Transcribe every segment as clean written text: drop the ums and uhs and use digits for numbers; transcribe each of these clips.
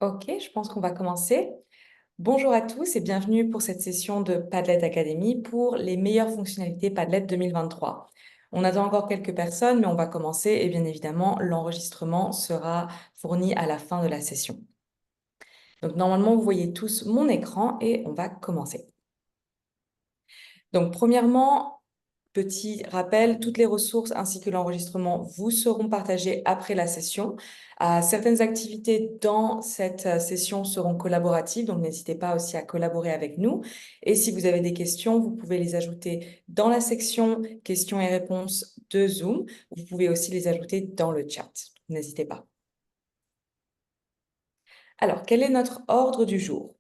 Ok, je pense qu'on va commencer. Bonjour à tous et bienvenue pour cette session de Padlet Academy pour les meilleures fonctionnalités Padlet 2023. On attend encore quelques personnes, mais on va commencer et bien évidemment, l'enregistrement sera fourni à la fin de la session. Donc normalement, vous voyez tous mon écran et on va commencer. Donc premièrement, petit rappel, toutes les ressources ainsi que l'enregistrement vous seront partagés après la session. Certaines activités dans cette session seront collaboratives, donc n'hésitez pas aussi à collaborer avec nous. Et si vous avez des questions, vous pouvez les ajouter dans la section questions et réponses de Zoom. Vous pouvez aussi les ajouter dans le chat. N'hésitez pas. Alors, quel est notre ordre du jour?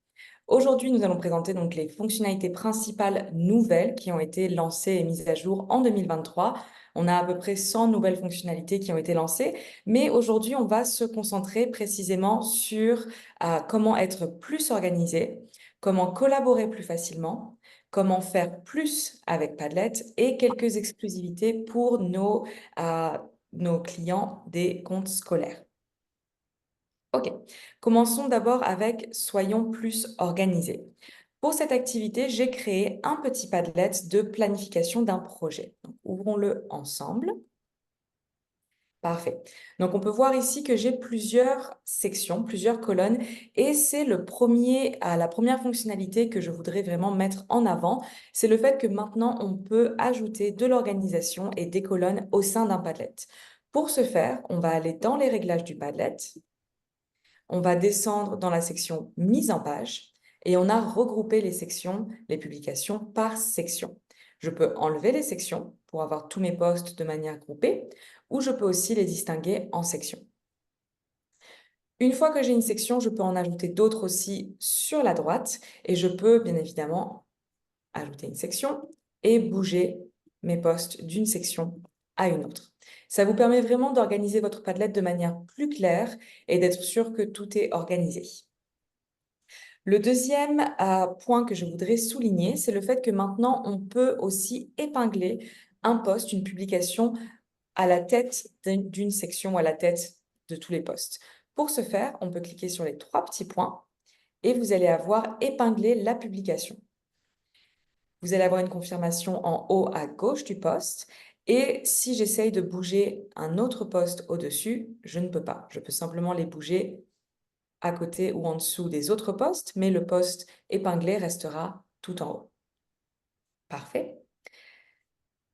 Aujourd'hui, nous allons présenter donc les fonctionnalités principales nouvelles qui ont été lancées et mises à jour en 2023. On a à peu près 100 nouvelles fonctionnalités qui ont été lancées, mais aujourd'hui, on va se concentrer précisément sur comment être plus organisé, comment collaborer plus facilement, comment faire plus avec Padlet et quelques exclusivités pour nos clients des comptes scolaires. Ok, commençons d'abord avec soyons plus organisés. Pour cette activité, j'ai créé un petit Padlet de planification d'un projet. Donc, ouvrons-le ensemble. Parfait. Donc, on peut voir ici que j'ai plusieurs sections, plusieurs colonnes, et c'est la première fonctionnalité que je voudrais vraiment mettre en avant. C'est le fait que maintenant, on peut ajouter de l'organisation et des colonnes au sein d'un Padlet. Pour ce faire, on va aller dans les réglages du Padlet. On va descendre dans la section mise en page et on a regroupé les sections, les publications par section. Je peux enlever les sections pour avoir tous mes posts de manière groupée ou je peux aussi les distinguer en sections. Une fois que j'ai une section, je peux en ajouter d'autres aussi sur la droite et je peux bien évidemment ajouter une section et bouger mes posts d'une section à une autre. Ça vous permet vraiment d'organiser votre Padlet de manière plus claire et d'être sûr que tout est organisé. Le deuxième point que je voudrais souligner, c'est le fait que maintenant, on peut aussi épingler un post, une publication à la tête d'une section ou à la tête de tous les posts. Pour ce faire, on peut cliquer sur les trois petits points et vous allez avoir épinglé la publication. Vous allez avoir une confirmation en haut à gauche du post. Et si j'essaye de bouger un autre post au-dessus, je ne peux pas. Je peux simplement les bouger à côté ou en dessous des autres postes, mais le poste épinglé restera tout en haut. Parfait.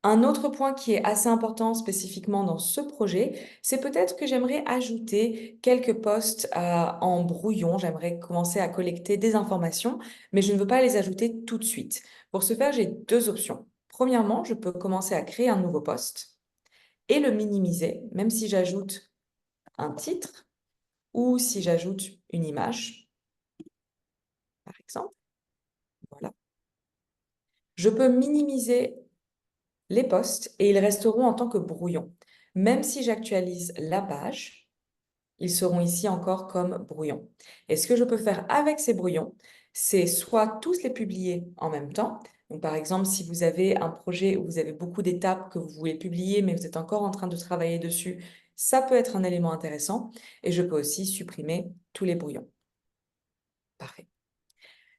Un autre point qui est assez important spécifiquement dans ce projet, c'est peut-être que j'aimerais ajouter quelques postes en brouillon. J'aimerais commencer à collecter des informations, mais je ne veux pas les ajouter tout de suite. Pour ce faire, j'ai deux options. Premièrement, je peux commencer à créer un nouveau poste et le minimiser, même si j'ajoute un titre ou si j'ajoute une image, par exemple. Voilà. Je peux minimiser les postes et ils resteront en tant que brouillon. Même si j'actualise la page, ils seront ici encore comme brouillon. Et ce que je peux faire avec ces brouillons, c'est soit tous les publier en même temps. Donc, par exemple, si vous avez un projet où vous avez beaucoup d'étapes que vous voulez publier, mais vous êtes encore en train de travailler dessus, ça peut être un élément intéressant. Et je peux aussi supprimer tous les brouillons. Parfait.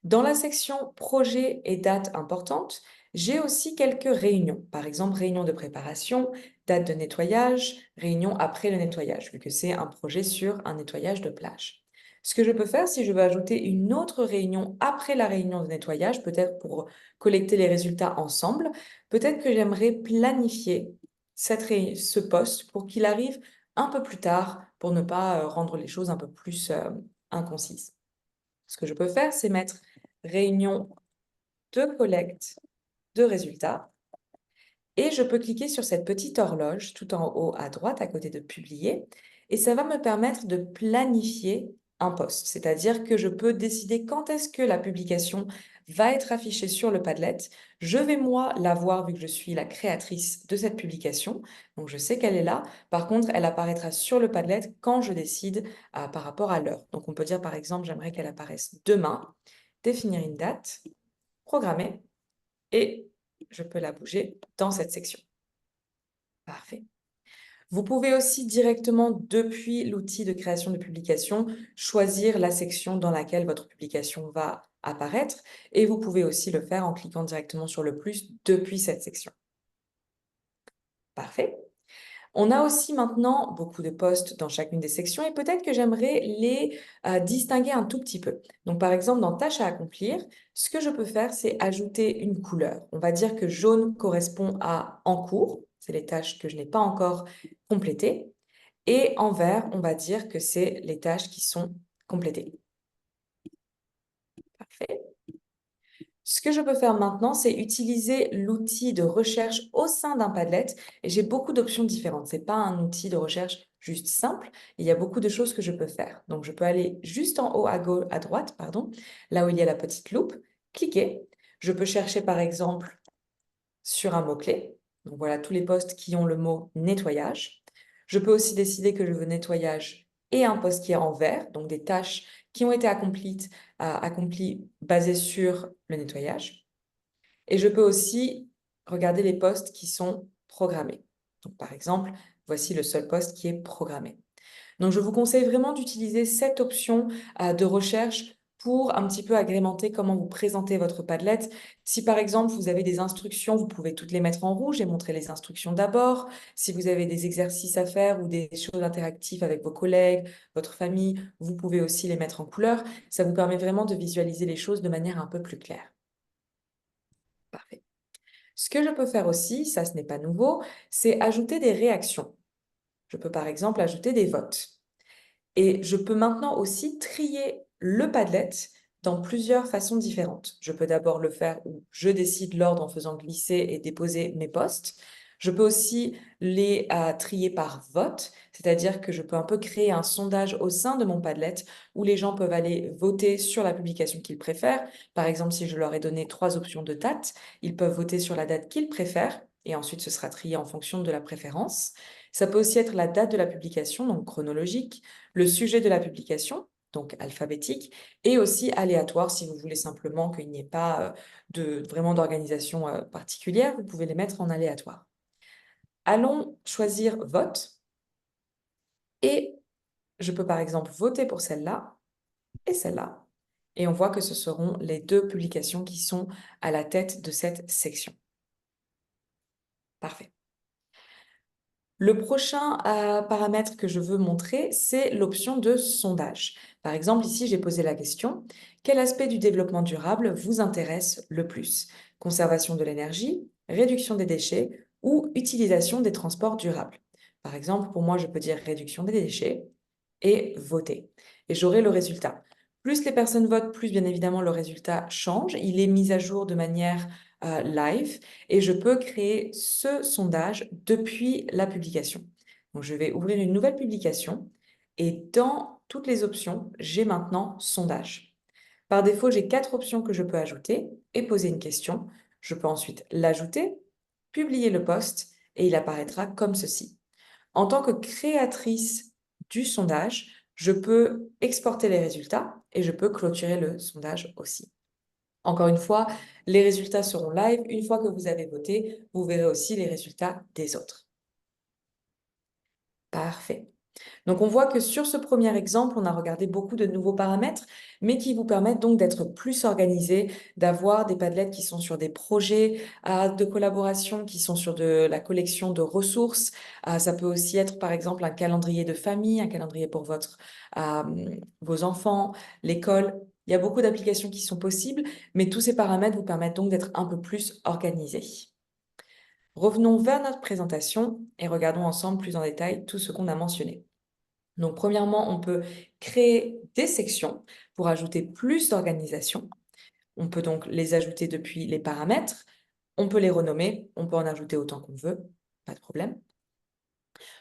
Dans la section projet et dates importantes, j'ai aussi quelques réunions. Par exemple, réunion de préparation, date de nettoyage, réunion après le nettoyage, vu que c'est un projet sur un nettoyage de plage. Ce que je peux faire, si je veux ajouter une autre réunion après la réunion de nettoyage, peut-être pour collecter les résultats ensemble, peut-être que j'aimerais planifier ce poste pour qu'il arrive un peu plus tard pour ne pas rendre les choses un peu plus inconcises. Ce que je peux faire, c'est mettre réunion de collecte de résultats et je peux cliquer sur cette petite horloge tout en haut à droite à côté de publier et ça va me permettre de planifier un post, c'est-à-dire que je peux décider quand est-ce que la publication va être affichée sur le Padlet. Je vais moi la voir vu que je suis la créatrice de cette publication, donc je sais qu'elle est là. Par contre, elle apparaîtra sur le Padlet quand je décide par rapport à l'heure. Donc on peut dire par exemple, j'aimerais qu'elle apparaisse demain, définir une date, programmer et je peux la bouger dans cette section. Parfait. Vous pouvez aussi directement, depuis l'outil de création de publication, choisir la section dans laquelle votre publication va apparaître et vous pouvez aussi le faire en cliquant directement sur le plus depuis cette section. Parfait. On a aussi maintenant beaucoup de postes dans chacune des sections et peut-être que j'aimerais les distinguer un tout petit peu. Donc, par exemple, dans tâches à accomplir, ce que je peux faire, c'est ajouter une couleur. On va dire que jaune correspond à en cours, c'est les tâches que je n'ai pas encore complétées. Et en vert, on va dire que c'est les tâches qui sont complétées. Parfait. Ce que je peux faire maintenant, c'est utiliser l'outil de recherche au sein d'un Padlet et j'ai beaucoup d'options différentes. Ce n'est pas un outil de recherche juste simple, il y a beaucoup de choses que je peux faire. Donc, je peux aller juste en haut à droite, pardon, là où il y a la petite loupe, cliquer. Je peux chercher par exemple sur un mot-clé. Donc, voilà tous les postes qui ont le mot nettoyage. Je peux aussi décider que je veux nettoyage et un poste qui est en vert, donc des tâches qui ont été accomplies basées sur le nettoyage. Et je peux aussi regarder les postes qui sont programmés. Donc, par exemple, voici le seul poste qui est programmé. Donc, je vous conseille vraiment d'utiliser cette option de recherche pour un petit peu agrémenter comment vous présentez votre Padlet. Si par exemple, vous avez des instructions, vous pouvez toutes les mettre en rouge et montrer les instructions d'abord. Si vous avez des exercices à faire ou des choses interactives avec vos collègues, votre famille, vous pouvez aussi les mettre en couleur. Ça vous permet vraiment de visualiser les choses de manière un peu plus claire. Parfait. Ce que je peux faire aussi, ça ce n'est pas nouveau, c'est ajouter des réactions. Je peux par exemple ajouter des votes. Et je peux maintenant aussi trier le Padlet dans plusieurs façons différentes. Je peux d'abord le faire où je décide l'ordre en faisant glisser et déposer mes postes. Je peux aussi les trier par vote, c'est-à-dire que je peux un peu créer un sondage au sein de mon Padlet où les gens peuvent aller voter sur la publication qu'ils préfèrent. Par exemple, si je leur ai donné 3 options de date, ils peuvent voter sur la date qu'ils préfèrent et ensuite ce sera trié en fonction de la préférence. Ça peut aussi être la date de la publication, donc chronologique, le sujet de la publication, donc alphabétique, et aussi aléatoire si vous voulez simplement qu'il n'y ait pas vraiment d'organisation particulière, vous pouvez les mettre en aléatoire. Allons choisir vote et je peux par exemple voter pour celle-là et celle-là. Et on voit que ce seront les 2 publications qui sont à la tête de cette section. Parfait. Le prochain paramètre que je veux montrer, c'est l'option de sondage. Par exemple, ici, j'ai posé la question, quel aspect du développement durable vous intéresse le plus? Conservation de l'énergie, réduction des déchets ou utilisation des transports durables? Par exemple, pour moi, je peux dire réduction des déchets et voter. Et j'aurai le résultat. Plus les personnes votent, plus bien évidemment le résultat change. Il est mis à jour de manière live et je peux créer ce sondage depuis la publication. Donc, je vais ouvrir une nouvelle publication et dans toutes les options, j'ai maintenant sondage. Par défaut, j'ai 4 options que je peux ajouter et poser une question. Je peux ensuite l'ajouter, publier le post et il apparaîtra comme ceci. En tant que créatrice du sondage, je peux exporter les résultats et je peux clôturer le sondage aussi. Encore une fois, les résultats seront live. Une fois que vous avez voté, vous verrez aussi les résultats des autres. Parfait. Donc, on voit que sur ce premier exemple, on a regardé beaucoup de nouveaux paramètres, mais qui vous permettent donc d'être plus organisé, d'avoir des Padlets qui sont sur des projets de collaboration, qui sont sur de la collection de ressources. Ça peut aussi être, par exemple, un calendrier de famille, un calendrier pour euh, vos enfants, l'école. Il y a beaucoup d'applications qui sont possibles, mais tous ces paramètres vous permettent donc d'être un peu plus organisé. Revenons vers notre présentation et regardons ensemble plus en détail tout ce qu'on a mentionné. Donc, premièrement, on peut créer des sections pour ajouter plus d'organisation. On peut donc les ajouter depuis les paramètres. On peut les renommer. On peut en ajouter autant qu'on veut. Pas de problème.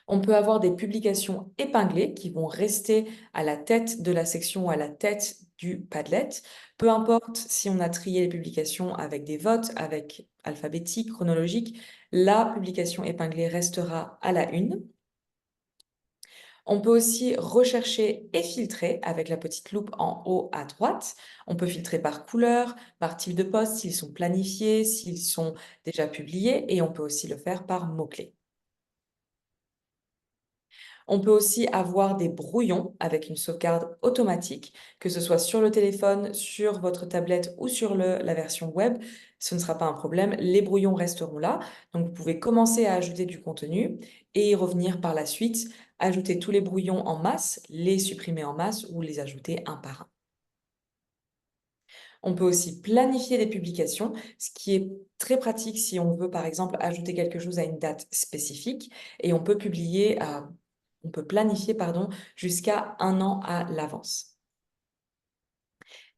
On peut avoir des publications épinglées qui vont rester à la tête de la section ou à la tête du Padlet. Peu importe si on a trié les publications avec des votes, avec alphabétique, chronologique, la publication épinglée restera à la une. On peut aussi rechercher et filtrer avec la petite loupe en haut à droite. On peut filtrer par couleur, par type de poste, s'ils sont planifiés, s'ils sont déjà publiés, et on peut aussi le faire par mots-clés. On peut aussi avoir des brouillons avec une sauvegarde automatique, que ce soit sur le téléphone, sur votre tablette ou sur la version web. Ce ne sera pas un problème, les brouillons resteront là. Donc vous pouvez commencer à ajouter du contenu et y revenir par la suite, ajouter tous les brouillons en masse, les supprimer en masse ou les ajouter un par un. On peut aussi planifier des publications, ce qui est très pratique si on veut, par exemple, ajouter quelque chose à une date spécifique et on peut planifier, pardon, jusqu'à un an à l'avance.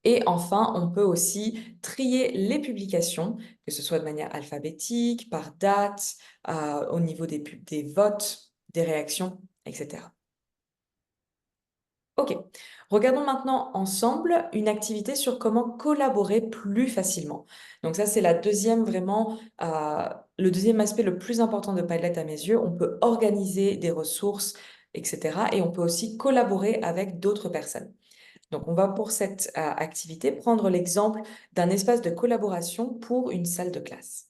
Et enfin, on peut aussi trier les publications, que ce soit de manière alphabétique, par date, au niveau des votes, des réactions, etc. Ok, regardons maintenant ensemble une activité sur comment collaborer plus facilement. Donc ça, c'est le deuxième aspect le plus important de Padlet à mes yeux. On peut organiser des ressources, etc. Et on peut aussi collaborer avec d'autres personnes. Donc on va pour cette activité prendre l'exemple d'un espace de collaboration pour une salle de classe.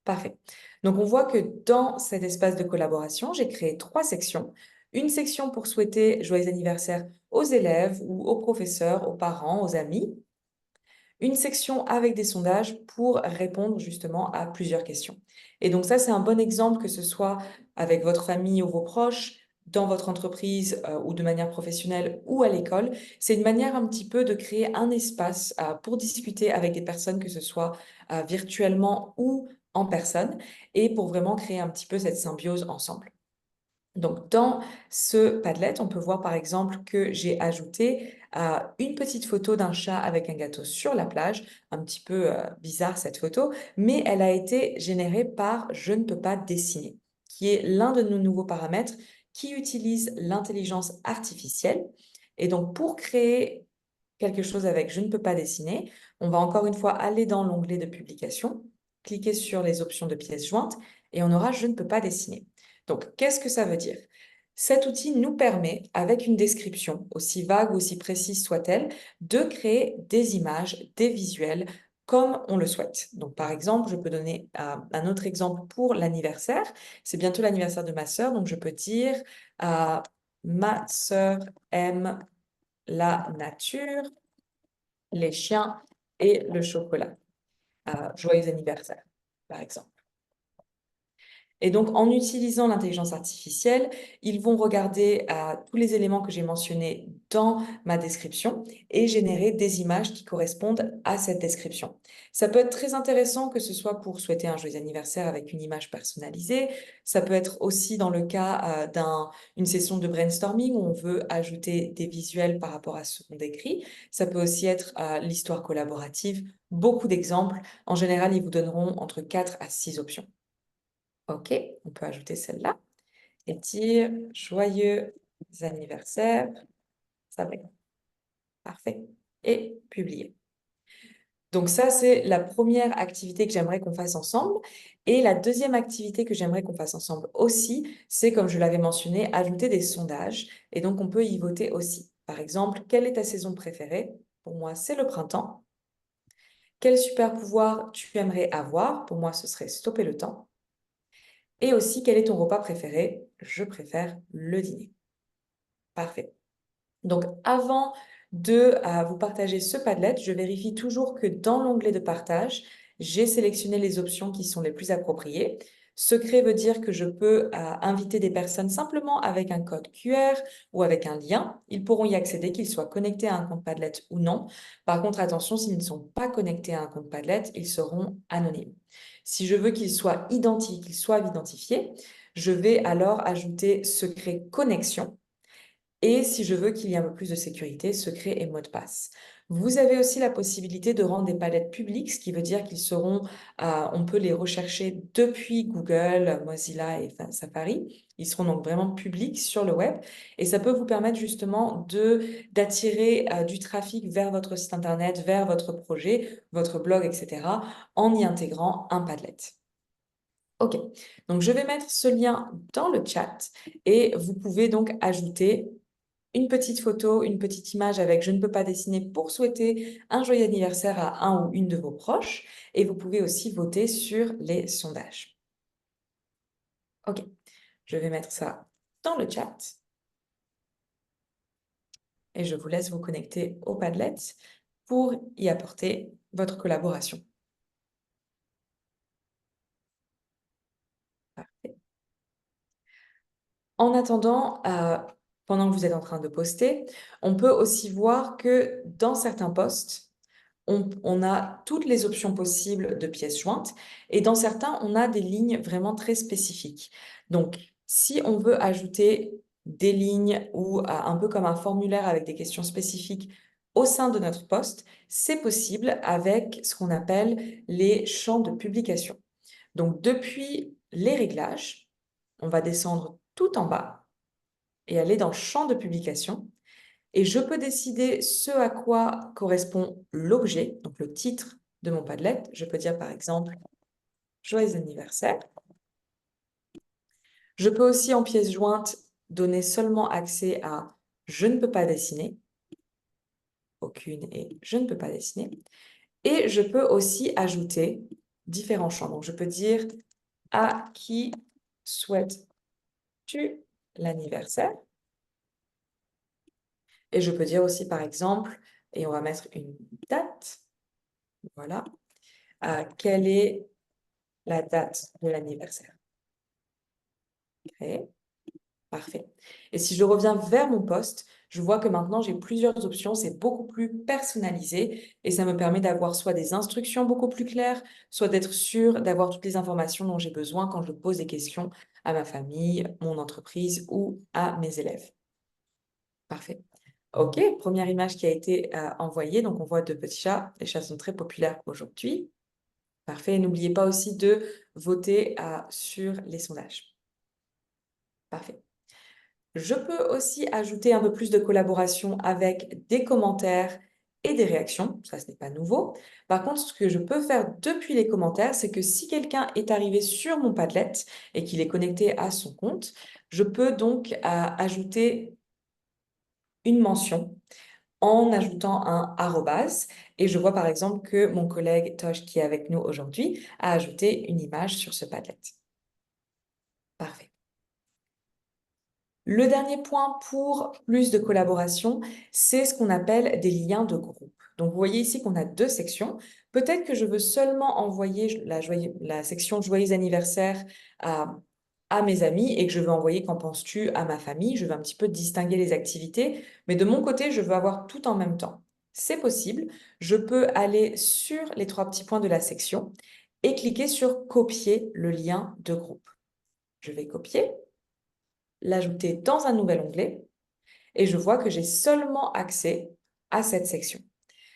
Parfait. Donc, on voit que dans cet espace de collaboration, j'ai créé 3 sections. Une section pour souhaiter joyeux anniversaire aux élèves ou aux professeurs, aux parents, aux amis. Une section avec des sondages pour répondre justement à plusieurs questions. Et donc ça, c'est un bon exemple que ce soit avec votre famille ou vos proches, dans votre entreprise ou de manière professionnelle ou à l'école. C'est une manière un petit peu de créer un espace pour discuter avec des personnes, que ce soit virtuellement ou en personne, et pour vraiment créer un petit peu cette symbiose ensemble. Donc, dans ce Padlet, on peut voir par exemple que j'ai ajouté une petite photo d'un chat avec un gâteau sur la plage. Un petit peu bizarre cette photo, mais elle a été générée par Je ne peux pas dessiner, qui est l'un de nos nouveaux paramètres qui utilise l'intelligence artificielle. Et donc, pour créer quelque chose avec Je ne peux pas dessiner, on va encore une fois aller dans l'onglet de publication, cliquer sur les options de pièces jointes et on aura Je ne peux pas dessiner. Donc, qu'est-ce que ça veut dire? Cet outil nous permet, avec une description, aussi vague ou aussi précise soit-elle, de créer des images, des visuels, comme on le souhaite. Donc, par exemple, je peux donner un autre exemple pour l'anniversaire. C'est bientôt l'anniversaire de ma sœur, donc je peux dire ma sœur aime la nature, les chiens et le chocolat. Joyeux anniversaire, par exemple. Et donc, en utilisant l'intelligence artificielle, ils vont regarder tous les éléments que j'ai mentionnés dans ma description et générer des images qui correspondent à cette description. Ça peut être très intéressant que ce soit pour souhaiter un joyeux anniversaire avec une image personnalisée. Ça peut être aussi dans le cas d'une session de brainstorming où on veut ajouter des visuels par rapport à ce qu'on décrit. Ça peut aussi être l'histoire collaborative. Beaucoup d'exemples. En général, ils vous donneront entre 4 à 6 options. Ok, on peut ajouter celle-là et dire joyeux anniversaire, Sabrina. Parfait. Et publier. Donc ça, c'est la première activité que j'aimerais qu'on fasse ensemble. Et la deuxième activité que j'aimerais qu'on fasse ensemble aussi, c'est, comme je l'avais mentionné, ajouter des sondages. Et donc, on peut y voter aussi. Par exemple, quelle est ta saison préférée? Pour moi, c'est le printemps. Quel super pouvoir tu aimerais avoir? Pour moi, ce serait stopper le temps. Et aussi, quel est ton repas préféré? Je préfère le dîner. Parfait. Donc, avant de vous partager ce Padlet, je vérifie toujours que dans l'onglet de partage, j'ai sélectionné les options qui sont les plus appropriées. Secret veut dire que je peux inviter des personnes simplement avec un code QR ou avec un lien. Ils pourront y accéder, qu'ils soient connectés à un compte Padlet ou non. Par contre, attention, s'ils ne sont pas connectés à un compte Padlet, ils seront anonymes. Si je veux qu'ils soient identiques, qu'ils soient identifiés, je vais alors ajouter secret connexion. Et si je veux qu'il y ait un peu plus de sécurité, secret et mot de passe. Vous avez aussi la possibilité de rendre des palettes publiques, ce qui veut dire on peut les rechercher depuis Google, Mozilla et Safari. Ils seront donc vraiment publics sur le web et ça peut vous permettre justement d'attirer du trafic vers votre site internet, vers votre projet, votre blog, etc. en y intégrant un Padlet. Ok, donc je vais mettre ce lien dans le chat et vous pouvez donc ajouter une petite photo, une petite image avec Je ne peux pas dessiner pour souhaiter un joyeux anniversaire à un ou une de vos proches. Et vous pouvez aussi voter sur les sondages. OK, je vais mettre ça dans le chat et je vous laisse vous connecter au Padlet pour y apporter votre collaboration. Parfait. En attendant, pendant que vous êtes en train de poster, on peut aussi voir que dans certains posts, on a toutes les options possibles de pièces jointes et dans certains, on a des lignes vraiment très spécifiques. Donc, si on veut ajouter des lignes ou un peu comme un formulaire avec des questions spécifiques au sein de notre post, c'est possible avec ce qu'on appelle les champs de publication. Donc, depuis les réglages, on va descendre tout en bas et aller dans champ de publication. Et je peux décider ce à quoi correspond l'objet, donc le titre de mon Padlet. Je peux dire par exemple Joyeux anniversaire. Je peux aussi en pièce jointe donner seulement accès à Je ne peux pas dessiner, aucune et Je ne peux pas dessiner. Et je peux aussi ajouter différents champs. Donc je peux dire à qui souhaites-tu l'anniversaire? Et je peux dire aussi par exemple, et on va mettre une date, voilà, quelle est la date de l'anniversaire. Créer. Parfait. Et si je reviens vers mon poste, je vois que maintenant j'ai plusieurs options, c'est beaucoup plus personnalisé et ça me permet d'avoir soit des instructions beaucoup plus claires, soit d'être sûr d'avoir toutes les informations dont j'ai besoin quand je pose des questions à ma famille, mon entreprise ou à mes élèves. Parfait. OK, première image qui a été envoyée. Donc, on voit deux petits chats. Les chats sont très populaires aujourd'hui. Parfait. N'oubliez pas aussi de voter sur les sondages. Parfait. Je peux aussi ajouter un peu plus de collaboration avec des commentaires et des réactions. Ça, ce n'est pas nouveau. Par contre, ce que je peux faire depuis les commentaires, c'est que si quelqu'un est arrivé sur mon Padlet et qu'il est connecté à son compte, je peux donc ajouter une mention en ajoutant un arrobase. Et je vois par exemple que mon collègue Tosh, qui est avec nous aujourd'hui, a ajouté une image sur ce Padlet. Parfait. Le dernier point pour plus de collaboration, c'est ce qu'on appelle des liens de groupe. Donc, vous voyez ici qu'on a deux sections. Peut-être que je veux seulement envoyer la section Joyeux anniversaire à mes amis et que je veux envoyer Qu'en penses-tu à ma famille. Je veux un petit peu distinguer les activités, mais de mon côté, je veux avoir tout en même temps. C'est possible. Je peux aller sur les trois petits points de la section et cliquer sur Copier le lien de groupe. Je vais copier, l'ajouter dans un nouvel onglet et je vois que j'ai seulement accès à cette section.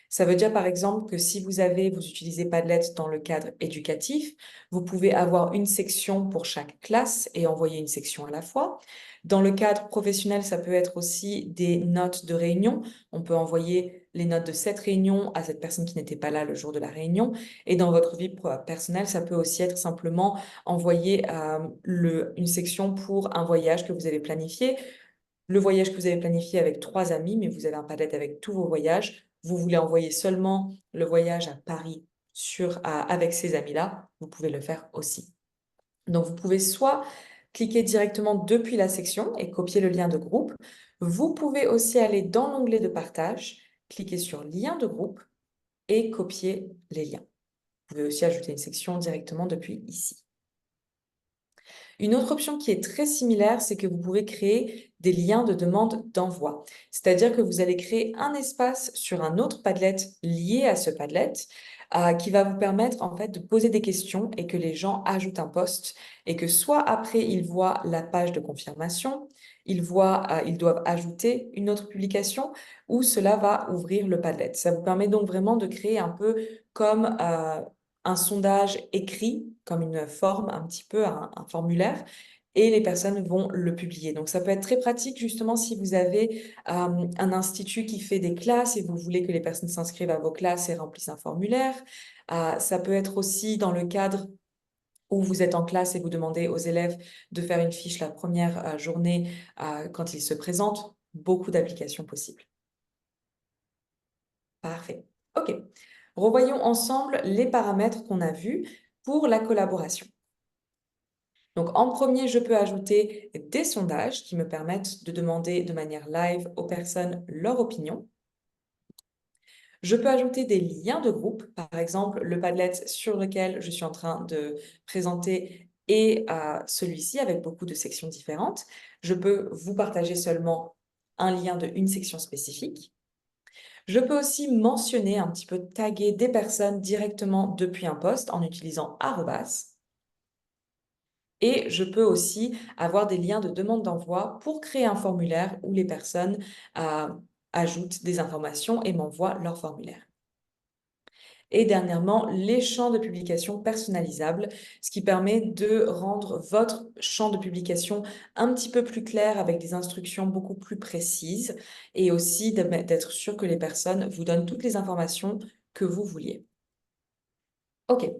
Ça veut dire par exemple que si vous utilisez Padlet dans le cadre éducatif, vous pouvez avoir une section pour chaque classe et envoyer une section à la fois. Dans le cadre professionnel, ça peut être aussi des notes de réunion. On peut envoyer les notes de cette réunion à cette personne qui n'était pas là le jour de la réunion. Et dans votre vie personnelle, ça peut aussi être simplement envoyer une section pour un voyage que vous avez planifié. Le voyage que vous avez planifié avec 3 amis, mais vous avez un Padlet avec tous vos voyages. Vous voulez envoyer seulement le voyage à Paris avec ces amis-là, vous pouvez le faire aussi. Donc, vous pouvez soit cliquer directement depuis la section et copier le lien de groupe. Vous pouvez aussi aller dans l'onglet de partage, cliquer sur lien de groupe et copier les liens. Vous pouvez aussi ajouter une section directement depuis ici. Une autre option qui est très similaire, c'est que vous pouvez créer des liens de demande d'envoi. C'est-à-dire que vous allez créer un espace sur un autre Padlet lié à ce Padlet qui va vous permettre en fait de poser des questions et que les gens ajoutent un post et que soit après ils voient la page de confirmation, ils doivent ajouter une autre publication ou cela va ouvrir le Padlet. Ça vous permet donc vraiment de créer un peu comme un sondage écrit, comme une forme, un petit peu un formulaire, et les personnes vont le publier. Donc, ça peut être très pratique justement si vous avez un institut qui fait des classes et vous voulez que les personnes s'inscrivent à vos classes et remplissent un formulaire. Ça peut être aussi dans le cadre où vous êtes en classe et vous demandez aux élèves de faire une fiche la première journée quand ils se présentent. Beaucoup d'applications possibles. Parfait. OK. Revoyons ensemble les paramètres qu'on a vus pour la collaboration. Donc, en premier, je peux ajouter des sondages qui me permettent de demander de manière live aux personnes leur opinion. Je peux ajouter des liens de groupe, par exemple le Padlet sur lequel je suis en train de présenter et celui-ci avec beaucoup de sections différentes. Je peux vous partager seulement un lien de une section spécifique. Je peux aussi mentionner, un petit peu taguer des personnes directement depuis un post en utilisant arrobas. Et je peux aussi avoir des liens de demande d'envoi pour créer un formulaire où les personnes ajoutent des informations et m'envoient leur formulaire. Et dernièrement, les champs de publication personnalisables, ce qui permet de rendre votre champ de publication un petit peu plus clair avec des instructions beaucoup plus précises et aussi d'être sûr que les personnes vous donnent toutes les informations que vous vouliez. OK.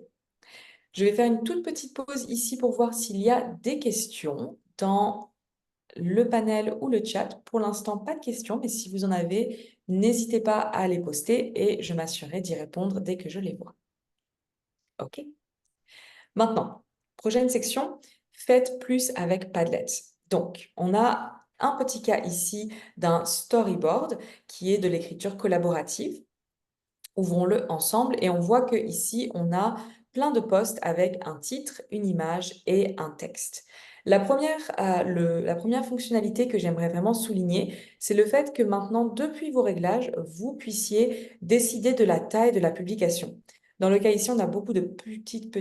Je vais faire une toute petite pause ici pour voir s'il y a des questions dans le panel ou le chat. Pour l'instant, pas de questions, mais si vous en avez, n'hésitez pas à les poster et je m'assurerai d'y répondre dès que je les vois. OK. Maintenant, prochaine section, faites plus avec Padlet. Donc, on a un petit cas ici d'un storyboard qui est de l'écriture collaborative. Ouvrons-le ensemble et on voit que ici on a plein de posts avec un titre, une image et un texte. La première fonctionnalité que j'aimerais vraiment souligner, c'est le fait que maintenant, depuis vos réglages, vous puissiez décider de la taille de la publication. Dans le cas ici, on a beaucoup de petites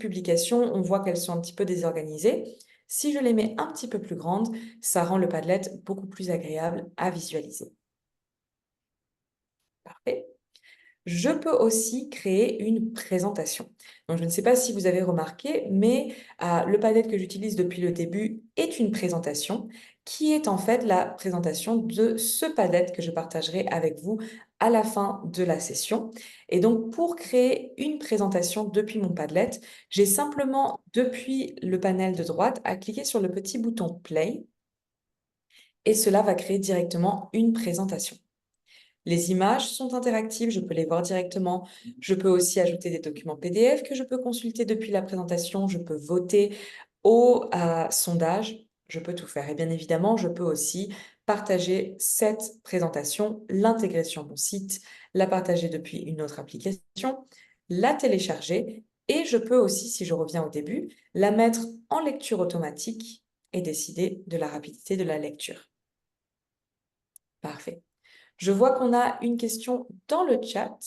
publications, on voit qu'elles sont un petit peu désorganisées. Si je les mets un petit peu plus grandes, ça rend le Padlet beaucoup plus agréable à visualiser. Parfait. Je peux aussi créer une présentation. Donc, je ne sais pas si vous avez remarqué, mais le Padlet que j'utilise depuis le début est une présentation qui est en fait la présentation de ce Padlet que je partagerai avec vous à la fin de la session. Et donc, pour créer une présentation depuis mon Padlet, j'ai simplement, depuis le panel de droite, à cliquer sur le petit bouton Play et cela va créer directement une présentation. Les images sont interactives, je peux les voir directement. Je peux aussi ajouter des documents PDF que je peux consulter depuis la présentation. Je peux voter au sondage. Je peux tout faire. Et bien évidemment, je peux aussi partager cette présentation, l'intégrer sur mon site, la partager depuis une autre application, la télécharger et je peux aussi, si je reviens au début, la mettre en lecture automatique et décider de la rapidité de la lecture. Parfait. Je vois qu'on a une question dans le chat.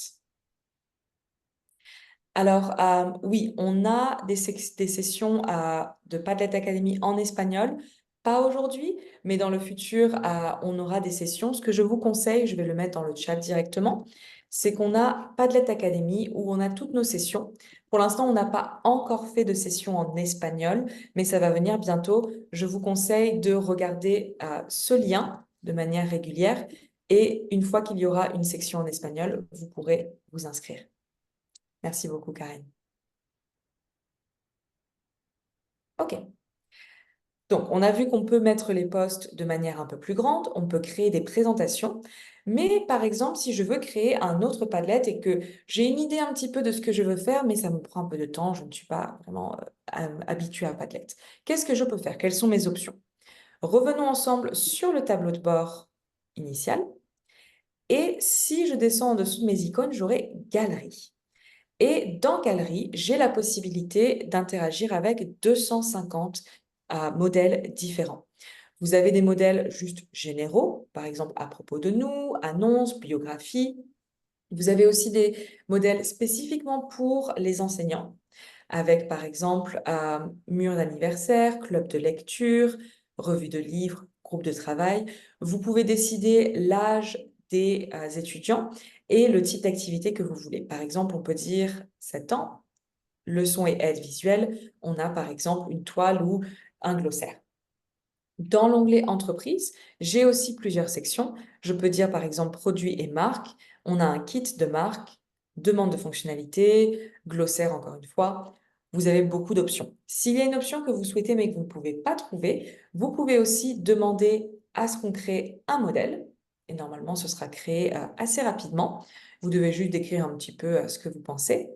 Alors, oui, on a des sessions de Padlet Academy en espagnol. Pas aujourd'hui, mais dans le futur, on aura des sessions. Ce que je vous conseille, je vais le mettre dans le chat directement, c'est qu'on a Padlet Academy où on a toutes nos sessions. Pour l'instant, on n'a pas encore fait de session en espagnol, mais ça va venir bientôt. Je vous conseille de regarder ce lien de manière régulière et une fois qu'il y aura une section en espagnol, vous pourrez vous inscrire. Merci beaucoup, Karen. OK. Donc, on a vu qu'on peut mettre les posts de manière un peu plus grande, on peut créer des présentations, mais par exemple, si je veux créer un autre Padlet et que j'ai une idée un petit peu de ce que je veux faire, mais ça me prend un peu de temps, je ne suis pas vraiment habituée à Padlet. Qu'est-ce que je peux faire? Quelles sont mes options? Revenons ensemble sur le tableau de bord initial. Et si je descends en dessous de mes icônes, j'aurai Galerie. Et dans Galerie, j'ai la possibilité d'interagir avec 250 modèles différents. Vous avez des modèles juste généraux, par exemple à propos de nous, annonces, biographie. Vous avez aussi des modèles spécifiquement pour les enseignants, avec par exemple mur d'anniversaire, club de lecture, revue de livres, groupe de travail. Vous pouvez décider l'âge des étudiants et le type d'activité que vous voulez. Par exemple, on peut dire 7 ans, leçon et aide visuelle. On a par exemple une toile ou un glossaire. Dans l'onglet Entreprise, j'ai aussi plusieurs sections. Je peux dire par exemple produits et marques. On a un kit de marque, demande de fonctionnalité, glossaire encore une fois. Vous avez beaucoup d'options. S'il y a une option que vous souhaitez mais que vous ne pouvez pas trouver, vous pouvez aussi demander à ce qu'on crée un modèle. Et normalement, ce sera créé assez rapidement. Vous devez juste décrire un petit peu ce que vous pensez.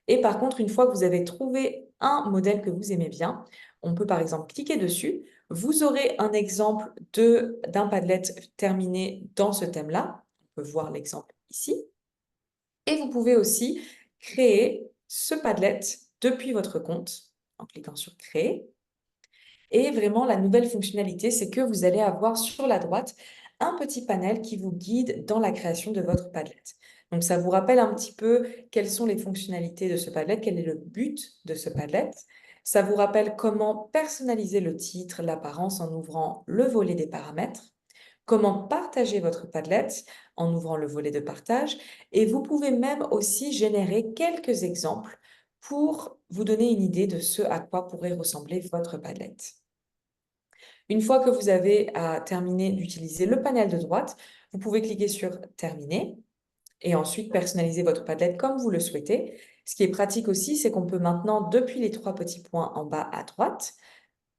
Et par contre, une fois que vous avez trouvé un modèle que vous aimez bien, On peut par exemple cliquer dessus. Vous aurez un exemple d'un Padlet terminé dans ce thème-là. On peut voir l'exemple ici. Et vous pouvez aussi créer ce Padlet depuis votre compte en cliquant sur Créer. Et vraiment, la nouvelle fonctionnalité, c'est que vous allez avoir sur la droite un petit panel qui vous guide dans la création de votre Padlet. Donc, ça vous rappelle un petit peu quelles sont les fonctionnalités de ce Padlet, quel est le but de ce Padlet. Ça vous rappelle comment personnaliser le titre, l'apparence en ouvrant le volet des paramètres, comment partager votre Padlet en ouvrant le volet de partage. Et vous pouvez même aussi générer quelques exemples pour vous donner une idée de ce à quoi pourrait ressembler votre Padlet. Une fois que vous avez terminé d'utiliser le panel de droite, vous pouvez cliquer sur Terminer et ensuite personnaliser votre Padlet comme vous le souhaitez. Ce qui est pratique aussi, c'est qu'on peut maintenant, depuis les 3 petits points en bas à droite,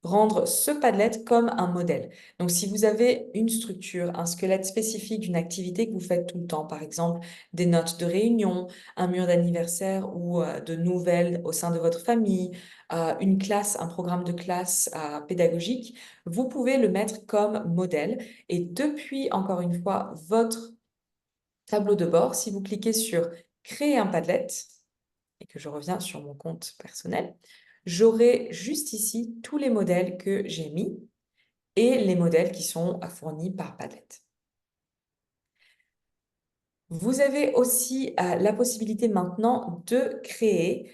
rendre ce Padlet comme un modèle. Donc, si vous avez une structure, un squelette spécifique d'une activité que vous faites tout le temps, par exemple des notes de réunion, un mur d'anniversaire ou de nouvelles au sein de votre famille, une classe, un programme de classe pédagogique, vous pouvez le mettre comme modèle. Et depuis, encore une fois, votre tableau de bord, si vous cliquez sur Créer un Padlet, et que je reviens sur mon compte personnel, j'aurai juste ici tous les modèles que j'ai mis et les modèles qui sont fournis par Padlet. Vous avez aussi la possibilité maintenant de créer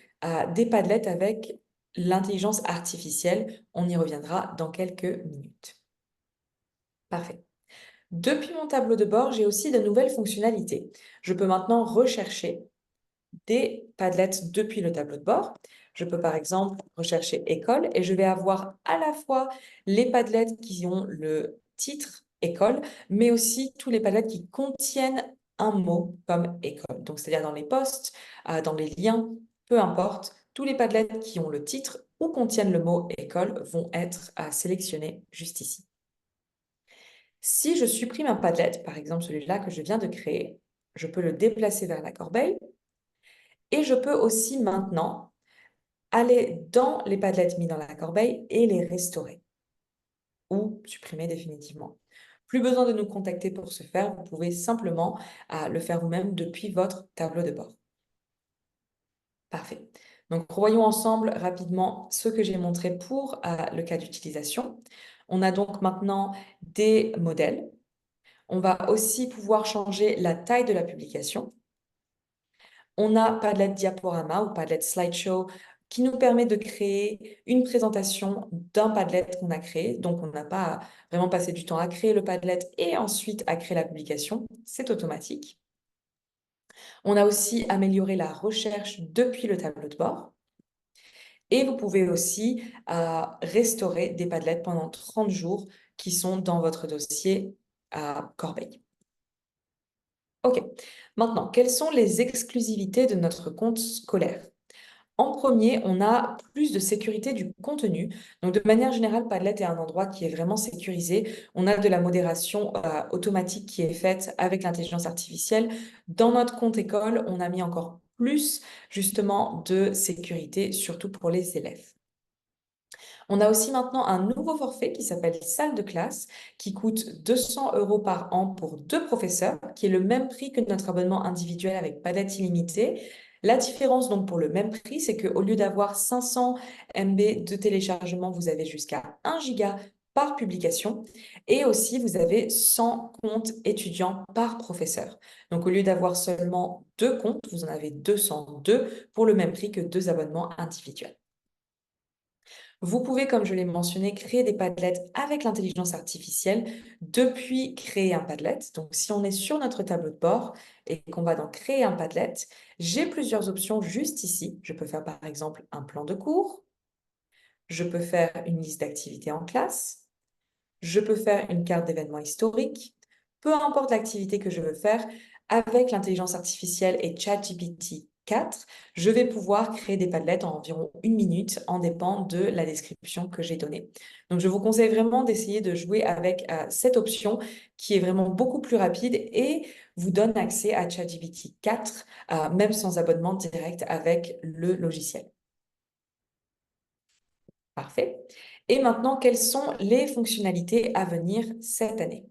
des Padlets avec l'intelligence artificielle. On y reviendra dans quelques minutes. Parfait. Depuis mon tableau de bord, j'ai aussi de nouvelles fonctionnalités. Je peux maintenant rechercher des Padlets depuis le tableau de bord. Je peux par exemple rechercher école et je vais avoir à la fois les Padlets qui ont le titre école, mais aussi tous les Padlets qui contiennent un mot comme école. Donc, c'est-à-dire dans les posts, dans les liens, peu importe, tous les Padlets qui ont le titre ou contiennent le mot école vont être sélectionnés juste ici. Si je supprime un Padlet, par exemple celui-là que je viens de créer, je peux le déplacer vers la corbeille. Et je peux aussi maintenant aller dans les Padlets mis dans la corbeille et les restaurer ou supprimer définitivement. Plus besoin de nous contacter pour ce faire, vous pouvez simplement le faire vous-même depuis votre tableau de bord. Parfait. Donc, revoyons ensemble rapidement ce que j'ai montré pour le cas d'utilisation. On a donc maintenant des modèles. On va aussi pouvoir changer la taille de la publication. On a Padlet Diaporama ou Padlet Slideshow qui nous permet de créer une présentation d'un Padlet qu'on a créé. Donc, on n'a pas à vraiment passer du temps à créer le Padlet et ensuite à créer la publication. C'est automatique. On a aussi amélioré la recherche depuis le tableau de bord. Et vous pouvez aussi restaurer des Padlets pendant 30 jours qui sont dans votre dossier à Corbeil. OK. Maintenant, quelles sont les exclusivités de notre compte scolaire? En premier, on a plus de sécurité du contenu. Donc, de manière générale, Padlet est un endroit qui est vraiment sécurisé. On a de la modération automatique qui est faite avec l'intelligence artificielle. Dans notre compte école, on a mis encore plus justement de sécurité, surtout pour les élèves. On a aussi maintenant un nouveau forfait qui s'appelle Salle de classe, qui coûte 200 € par an pour 2 professeurs, qui est le même prix que notre abonnement individuel avec Padlet illimité. La différence donc pour le même prix, c'est qu'au lieu d'avoir 500 MB de téléchargement, vous avez jusqu'à 1 giga par publication et aussi vous avez 100 comptes étudiants par professeur. Donc au lieu d'avoir seulement 2 comptes, vous en avez 202 pour le même prix que 2 abonnements individuels. Vous pouvez, comme je l'ai mentionné, créer des Padlets avec l'intelligence artificielle depuis créer un Padlet. Donc, si on est sur notre tableau de bord et qu'on va dans créer un Padlet, j'ai plusieurs options juste ici. Je peux faire par exemple un plan de cours. Je peux faire une liste d'activités en classe. Je peux faire une carte d'événements historiques. Peu importe l'activité que je veux faire, avec l'intelligence artificielle et ChatGPT 4, je vais pouvoir créer des Padlets en environ 1 minute en dépend de la description que j'ai donnée. Donc, je vous conseille vraiment d'essayer de jouer avec cette option qui est vraiment beaucoup plus rapide et vous donne accès à ChatGPT 4, même sans abonnement direct avec le logiciel. Parfait. Et maintenant, quelles sont les fonctionnalités à venir cette année?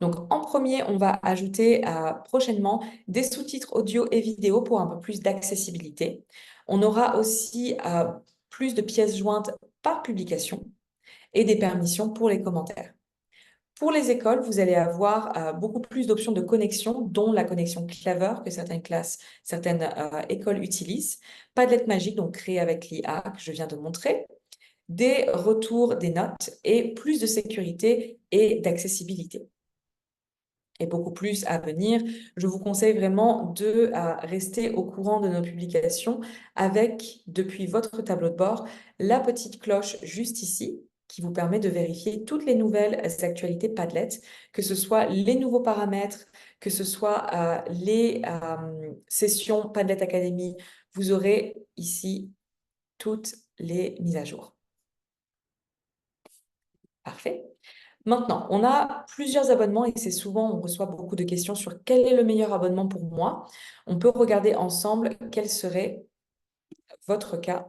Donc, en premier, on va ajouter prochainement des sous-titres audio et vidéo pour un peu plus d'accessibilité. On aura aussi plus de pièces jointes par publication et des permissions pour les commentaires. Pour les écoles, vous allez avoir beaucoup plus d'options de connexion, dont la connexion Clever que certaines écoles utilisent. Padlet magique, donc créé avec l'IA que je viens de montrer. Des retours des notes et plus de sécurité et d'accessibilité. Et beaucoup plus à venir. Je vous conseille vraiment de rester au courant de nos publications avec, depuis votre tableau de bord, la petite cloche juste ici qui vous permet de vérifier toutes les nouvelles actualités Padlet, que ce soit les nouveaux paramètres, que ce soit les sessions Padlet Academy. Vous aurez ici toutes les mises à jour. Parfait. Maintenant, on a plusieurs abonnements et c'est souvent, on reçoit beaucoup de questions sur quel est le meilleur abonnement pour moi. On peut regarder ensemble quel serait votre cas.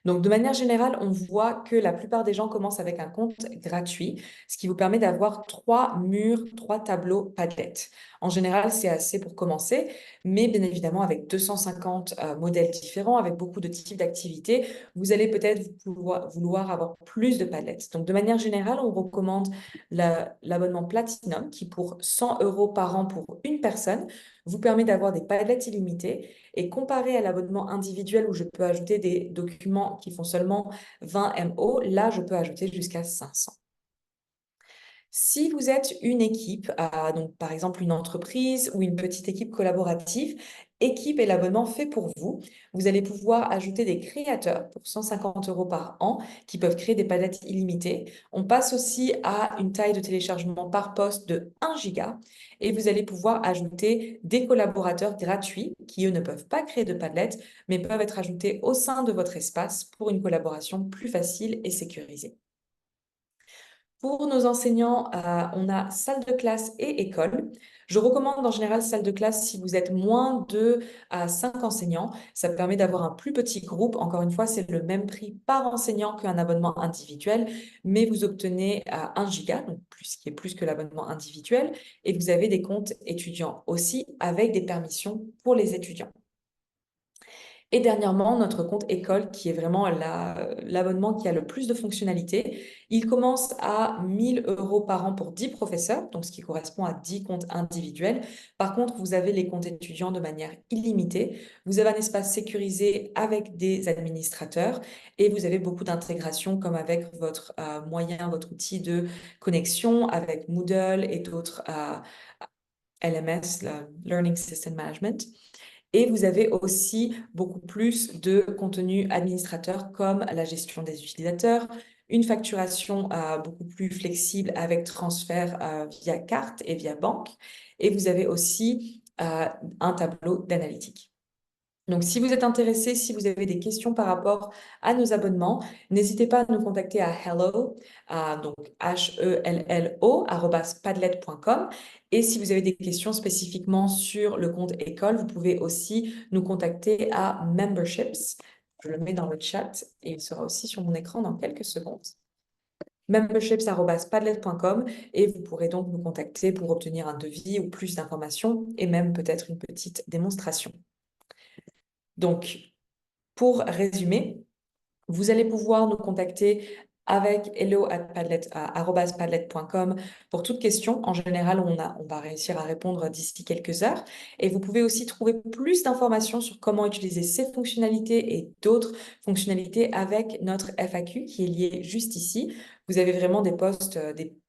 Donc, de manière générale, on voit que la plupart des gens commencent avec un compte gratuit, ce qui vous permet d'avoir 3 murs, 3 tableaux Padlet. En général, c'est assez pour commencer, mais bien évidemment, avec 250 modèles différents, avec beaucoup de types d'activités, vous allez peut-être vouloir avoir plus de Padlet. Donc, de manière générale, on recommande l'abonnement Platinum qui, pour 100 € par an pour une personne, vous permet d'avoir des Padlets illimités. Et comparé à l'abonnement individuel où je peux ajouter des documents qui font seulement 20 MO, là, je peux ajouter jusqu'à 500. Si vous êtes une équipe, donc par exemple une entreprise ou une petite équipe collaborative, Équipe est l'abonnement fait pour vous. Vous allez pouvoir ajouter des créateurs pour 150 € par an qui peuvent créer des palettes illimitées. On passe aussi à une taille de téléchargement par poste de 1 giga et vous allez pouvoir ajouter des collaborateurs gratuits qui, eux, ne peuvent pas créer de Padlet, mais peuvent être ajoutés au sein de votre espace pour une collaboration plus facile et sécurisée. Pour nos enseignants, on a salle de classe et école. Je recommande en général salle de classe si vous êtes moins de 5 enseignants. Ça permet d'avoir un plus petit groupe. Encore une fois, c'est le même prix par enseignant qu'un abonnement individuel, mais vous obtenez 1 giga, donc ce qui est plus que l'abonnement individuel, et vous avez des comptes étudiants aussi avec des permissions pour les étudiants. Et dernièrement, notre compte école, qui est vraiment l'abonnement qui a le plus de fonctionnalités, il commence à 1 000 € par an pour 10 professeurs, donc ce qui correspond à 10 comptes individuels. Par contre, vous avez les comptes étudiants de manière illimitée. Vous avez un espace sécurisé avec des administrateurs et vous avez beaucoup d'intégration comme avec votre moyen, votre outil de connexion avec Moodle et d'autres LMS, Learning System Management. Et vous avez aussi beaucoup plus de contenu administrateur comme la gestion des utilisateurs, une facturation beaucoup plus flexible avec transfert via carte et via banque. Et vous avez aussi un tableau d'analytique. Donc, si vous êtes intéressé, si vous avez des questions par rapport à nos abonnements, n'hésitez pas à nous contacter à hello, donc HELLO, @padlet.com. Et si vous avez des questions spécifiquement sur le compte école, vous pouvez aussi nous contacter à memberships. Je le mets dans le chat et il sera aussi sur mon écran dans quelques secondes. memberships@padlet.com et vous pourrez donc nous contacter pour obtenir un devis ou plus d'informations et même peut-être une petite démonstration. Donc, pour résumer, vous allez pouvoir nous contacter avec hello@padlet.com pour toute question. En général, on va réussir à répondre d'ici quelques heures. Et vous pouvez aussi trouver plus d'informations sur comment utiliser ces fonctionnalités et d'autres fonctionnalités avec notre FAQ qui est lié juste ici. Vous avez vraiment des posts,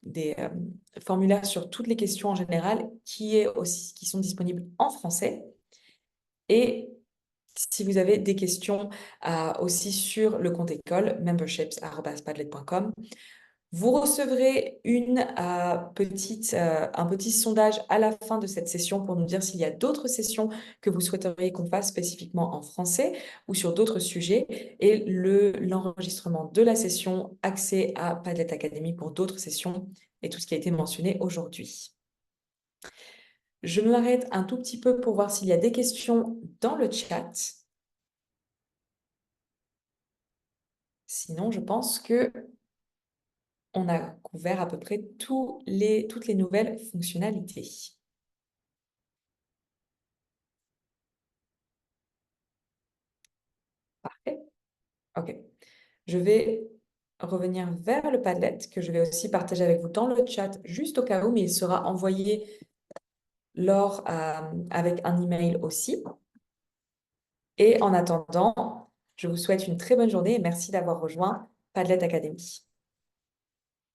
des formulaires sur toutes les questions en général qui sont disponibles en français. Et si vous avez des questions aussi sur le compte école, memberships@padlet.com, vous recevrez un petit sondage à la fin de cette session pour nous dire s'il y a d'autres sessions que vous souhaiteriez qu'on fasse spécifiquement en français ou sur d'autres sujets et l'enregistrement de la session, accès à Padlet Academy pour d'autres sessions et tout ce qui a été mentionné aujourd'hui. Je m'arrête un tout petit peu pour voir s'il y a des questions dans le chat. Sinon, je pense que on a couvert à peu près toutes les nouvelles fonctionnalités. Parfait. OK. Je vais revenir vers le Padlet que je vais aussi partager avec vous dans le chat juste au cas où, mais il sera envoyé avec un email aussi. Et en attendant, je vous souhaite une très bonne journée et merci d'avoir rejoint Padlet Academy.